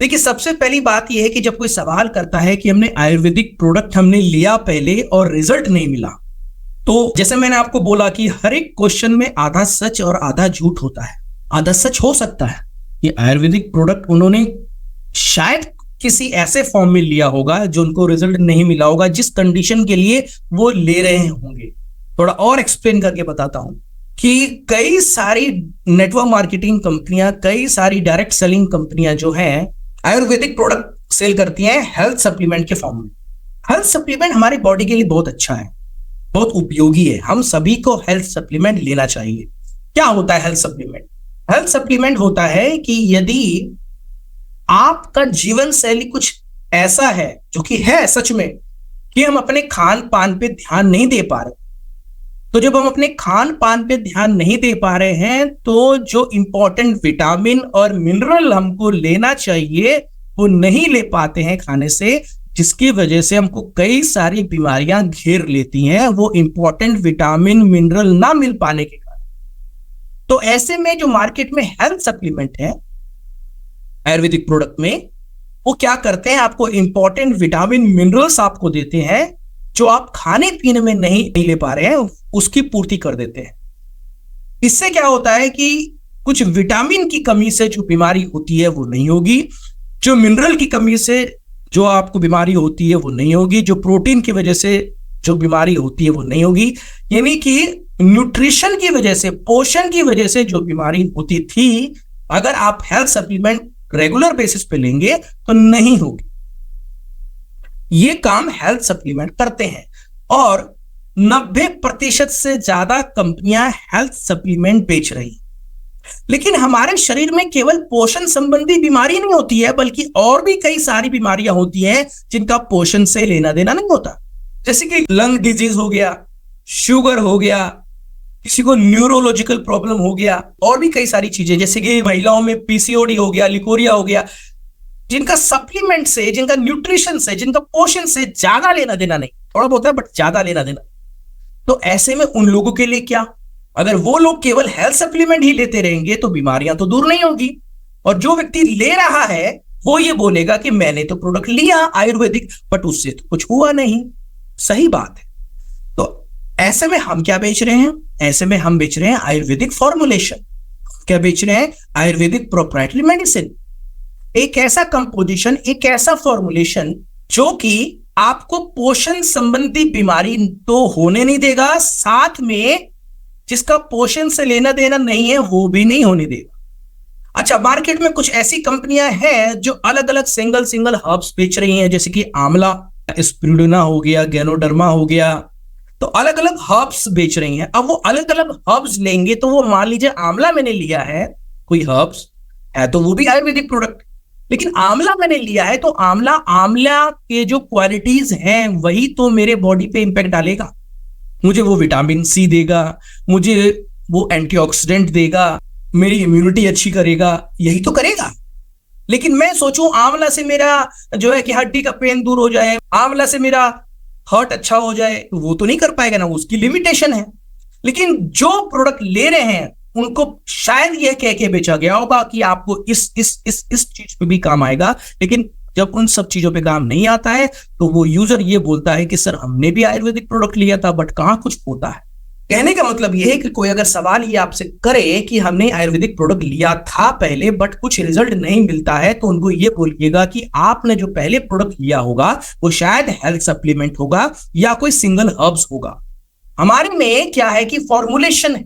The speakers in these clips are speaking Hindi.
देखिए, सबसे पहली बात यह है कि जब कोई सवाल करता है कि हमने आयुर्वेदिक प्रोडक्ट हमने लिया पहले और रिजल्ट नहीं मिला, तो जैसे मैंने आपको बोला कि हर एक क्वेश्चन में आधा सच और आधा झूठ होता है। आधा सच हो सकता है कि आयुर्वेदिक प्रोडक्ट उन्होंने शायद किसी ऐसे फॉर्म में लिया होगा जो उनको रिजल्ट नहीं मिला होगा जिस कंडीशन के लिए वो ले रहे होंगे। थोड़ा और एक्सप्लेन करके बताता हूं कि कई सारी नेटवर्क मार्केटिंग कंपनियां, कई सारी डायरेक्ट सेलिंग कंपनियां जो हैं आयुर्वेदिक प्रोडक्ट सेल करती हैं हेल्थ सप्लीमेंट के फॉर्म में। हेल्थ सप्लीमेंट हमारी बॉडी के लिए बहुत अच्छा है, बहुत उपयोगी है। हम सभी को हेल्थ सप्लीमेंट लेना चाहिए। क्या होता है हेल्थ सप्लीमेंट? हेल्थ सप्लीमेंट होता है कि यदि आपका जीवन शैली कुछ ऐसा है, जो कि है सच में, कि हम अपने खान पान पे ध्यान नहीं दे पा रहे, तो जब हम अपने खान पान पे ध्यान नहीं दे पा रहे हैं तो जो इंपॉर्टेंट विटामिन और मिनरल हमको लेना चाहिए वो नहीं ले पाते हैं खाने से, जिसकी वजह से हमको कई सारी बीमारियां घेर लेती हैं, वो इंपॉर्टेंट विटामिन मिनरल ना मिल पाने के कारण। तो ऐसे में जो मार्केट में हेल्थ सप्लीमेंट है आयुर्वेदिक प्रोडक्ट में, वो क्या करते हैं, आपको इंपॉर्टेंट विटामिन मिनरल्स आपको देते हैं जो आप खाने पीने में नहीं ले पा रहे हैं, उसकी पूर्ति कर देते हैं। इससे क्या होता है कि कुछ विटामिन की कमी से जो बीमारी होती है वो नहीं होगी, जो मिनरल की कमी से जो आपको बीमारी होती है वो नहीं होगी, जो प्रोटीन की वजह से जो बीमारी होती है वो नहीं होगी। यानी कि न्यूट्रिशन की वजह से, पोषण की वजह से जो बीमारी होती थी, अगर आप हेल्थ सप्लीमेंट रेगुलर बेसिस पे लेंगे तो नहीं होगी। ये काम हेल्थ सप्लीमेंट करते हैं और 90% से ज्यादा कंपनियां हेल्थ सप्लीमेंट बेच रही हैं। लेकिन हमारे शरीर में केवल पोषण संबंधी बीमारी नहीं होती है, बल्कि और भी कई सारी बीमारियां होती हैं जिनका पोषण से लेना देना नहीं होता। जैसे कि लंग डिजीज हो गया, शुगर हो गया, किसी को न्यूरोलॉजिकल प्रॉब्लम हो गया, और भी कई सारी चीजें, जैसे कि महिलाओं में पीसीओडी हो गया, लिकोरिया हो गया, जिनका सप्लीमेंट से, जिनका न्यूट्रिशन से, जिनका पोषण से ज्यादा लेना देना नहीं, थोड़ा बहुत है बट ज्यादा लेना देना। तो ऐसे में उन लोगों के लिए क्या, अगर वो लोग केवल हेल्थ सप्लीमेंट ही लेते रहेंगे तो बीमारियां तो दूर नहीं होगी, और जो व्यक्ति ले रहा है वो ये बोलेगा कि मैंने तो प्रोडक्ट लिया आयुर्वेदिक बट उससे तो कुछ हुआ नहीं। सही बात है। तो ऐसे में हम क्या बेच रहे हैं? ऐसे में हम बेच रहे हैं आयुर्वेदिक फॉर्मुलेशन। क्या बेच रहे हैं? Ayurvedic proprietary medicine. एक ऐसा कंपोजिशन, एक ऐसा फॉर्मुलेशन जो कि आपको पोषण संबंधी बीमारी तो होने नहीं देगा, साथ में जिसका पोषण से लेना देना नहीं है वो भी नहीं होने देगा। अच्छा, मार्केट में कुछ ऐसी कंपनियां हैं जो अलग अलग सिंगल हर्ब्स बेच रही हैं, जैसे कि आंवला, स्पिरुलिना हो गया, गैनोडर्मा हो गया, तो अलग अलग हर्ब्स बेच रही हैं। अब वो अलग अलग हर्ब्स लेंगे तो वो, मान लीजिए आंवला मैंने लिया है, कोई हर्ब्स है तो वो भी आयुर्वेदिक प्रोडक्ट, लेकिन आंवला मैंने लिया है तो आंवला के जो क्वालिटीज हैं वही तो मेरे बॉडी पे इंपैक्ट डालेगा। मुझे वो विटामिन सी देगा, मुझे वो एंटीऑक्सीडेंट देगा, मेरी इम्यूनिटी अच्छी करेगा, यही तो करेगा। लेकिन मैं सोचूं आंवला से मेरा जो है कि हड्डी का पेन दूर हो जाए, आंवला से मेरा हार्ट अच्छा हो जाए, तो वो तो नहीं कर पाएगा ना, उसकी लिमिटेशन है। लेकिन जो प्रोडक्ट ले रहे हैं उनको शायद यह कह के बेचा गया होगा कि आपको इस चीज पे भी काम आएगा, लेकिन जब उन सब चीजों पे काम नहीं आता है तो वो यूजर ये बोलता है कि सर हमने भी आयुर्वेदिक प्रोडक्ट लिया था बट कहां कुछ होता है। कहने का मतलब यह है कि कोई अगर सवाल ये आपसे करे कि हमने आयुर्वेदिक प्रोडक्ट लिया था पहले बट कुछ रिजल्ट नहीं मिलता है, तो उनको ये बोलिएगा कि आपने जो पहले प्रोडक्ट लिया होगा वो शायद हेल्थ सप्लीमेंट होगा या कोई सिंगल हर्ब्स होगा। हमारे में क्या है कि फॉर्मुलेशन है,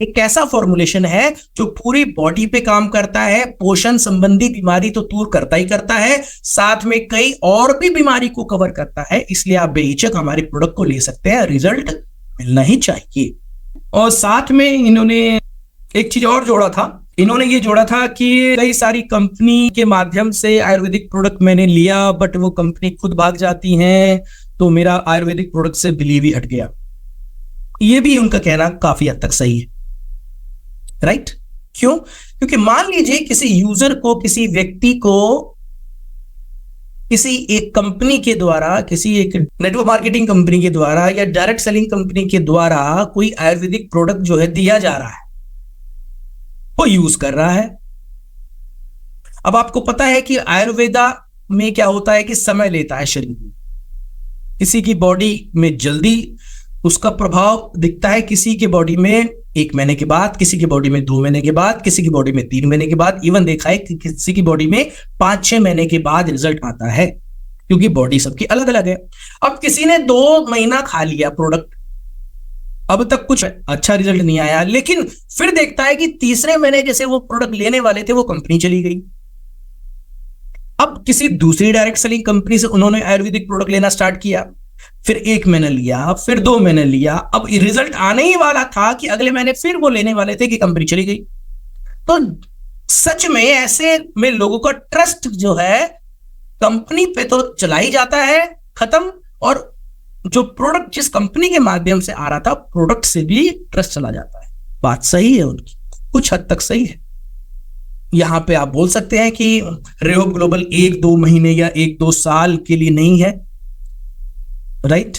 एक ऐसा फॉर्मुलेशन है जो पूरी बॉडी पे काम करता है, पोषण संबंधी बीमारी तो दूर करता ही करता है, साथ में कई और भी बीमारी को कवर करता है। इसलिए आप बेहिचक हमारे प्रोडक्ट को ले सकते हैं, रिजल्ट मिलना ही चाहिए। और साथ में इन्होंने एक चीज और जोड़ा था, इन्होंने ये जोड़ा था कि कई सारी कंपनी के माध्यम से आयुर्वेदिक प्रोडक्ट मैंने लिया बट वो कंपनी खुद भाग जाती हैं तो मेरा आयुर्वेदिक प्रोडक्ट से बिलीव ही हट गया। ये भी उनका कहना काफी हद तक सही है, राइट? क्यों? क्योंकि मान लीजिए किसी यूजर को, किसी व्यक्ति को किसी एक कंपनी के द्वारा, किसी एक नेटवर्क मार्केटिंग कंपनी के द्वारा या डायरेक्ट सेलिंग कंपनी के द्वारा कोई आयुर्वेदिक प्रोडक्ट जो है दिया जा रहा है, वो यूज कर रहा है। अब आपको पता है कि आयुर्वेदा में क्या होता है कि समय लेता है शरीर में, किसी की बॉडी में जल्दी उसका प्रभाव दिखता है, किसी की बॉडी में 1 महीने के बाद, किसी की बॉडी में 2 महीने के बाद, किसी की बॉडी में 3 महीने के बाद, इवन देखा है कि किसी की बॉडी में 5-6 महीने के बाद रिजल्ट आता है, क्योंकि बॉडी सबकी अलग अलग है। अब किसी ने 2 महीना खा लिया प्रोडक्ट, अब तक कुछ अच्छा रिजल्ट नहीं आया, लेकिन फिर देखता है कि तीसरे महीने जैसे वो प्रोडक्ट लेने वाले थे वो कंपनी चली गई। अब किसी दूसरी डायरेक्ट सेलिंग कंपनी से उन्होंने आयुर्वेदिक प्रोडक्ट लेना स्टार्ट किया, फिर 1 महीना लिया, फिर 2 महीने लिया, अब रिजल्ट आने ही वाला था कि अगले महीने फिर वो लेने वाले थे कि कंपनी चली गई। तो सच में ऐसे में लोगों का ट्रस्ट जो है कंपनी पे तो चला ही जाता है खत्म, और जो प्रोडक्ट जिस कंपनी के माध्यम से आ रहा था प्रोडक्ट से भी ट्रस्ट चला जाता है। बात सही है उनकी, कुछ हद तक सही है। यहां पे आप बोल सकते हैं कि रेहोप ग्लोबल 1-2 महीने या 1-2 साल के लिए नहीं है, राइट?